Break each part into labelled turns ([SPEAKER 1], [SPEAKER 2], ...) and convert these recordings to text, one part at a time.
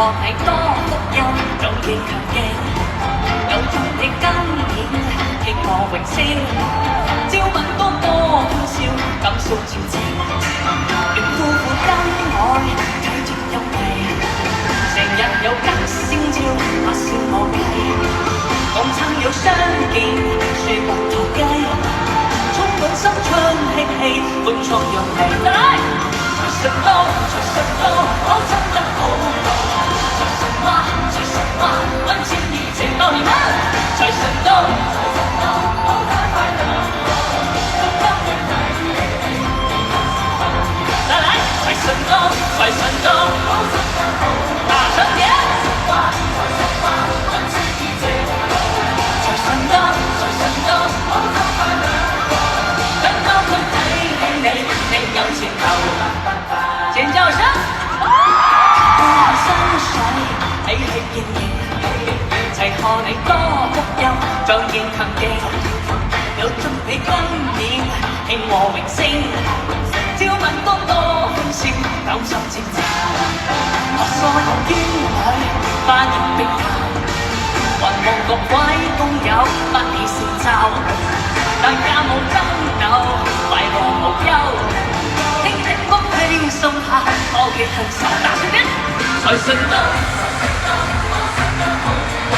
[SPEAKER 1] 何你多福音，總見強勁，有祝你今年慶賀榮升，朝吻多多歡笑，感訴傳情，願夫婦恩愛，取絕陰霾，成日有吉星照，發燒我計。共親友相見，説白頭雞，充滿新春興氣，歡創陽氣。財神到，財神到，好真得好到。財神話，財神話，溫馨熱情到你們。財神到，財神到，好大快樂。再來，財神到，財神到，好真得好到。大聲點。尖叫聲，新水喜氣盈盈，齊賀你多福音，壯健強勁，有祝你今年慶和榮升，朝吻多多歡笑，感受前程，學所有冤侶花言冰淡，還望各位工友不以善嘲，大家冇爭鬥，快樂無憂。輕鬆下，我嘅thân手，大聲點！財神到，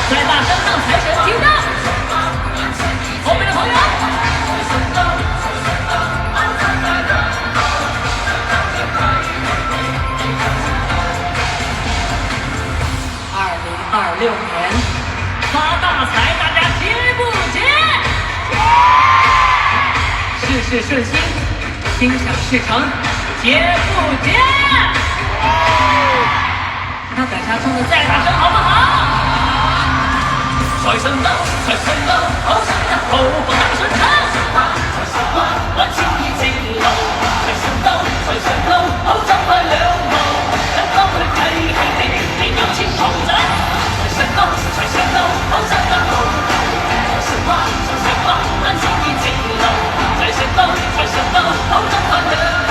[SPEAKER 1] 再大聲讓財神聽到。後面的朋友，財神到，財神到，好大快樂。2026年發大財，大家接不接？事事順心，心想事成。接不接？那大家唱得再大聲好不好？財神到，財神到，好聲音好放大聲唱。財神話，溫馨熱情路。財神到，財神到，好走快兩步，等當佢睇戲你有錢豪仔。財神到，財神到，好聲音好大。財神話，財神話，溫馨熱情路。財神到，財神到，好走快兩步。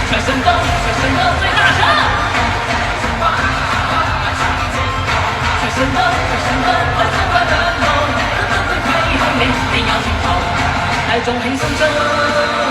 [SPEAKER 1] 財神到，財神到，最大聲！財神到，財神到，好走快兩步，等到佢睇起你，你有前途，大眾慶新春。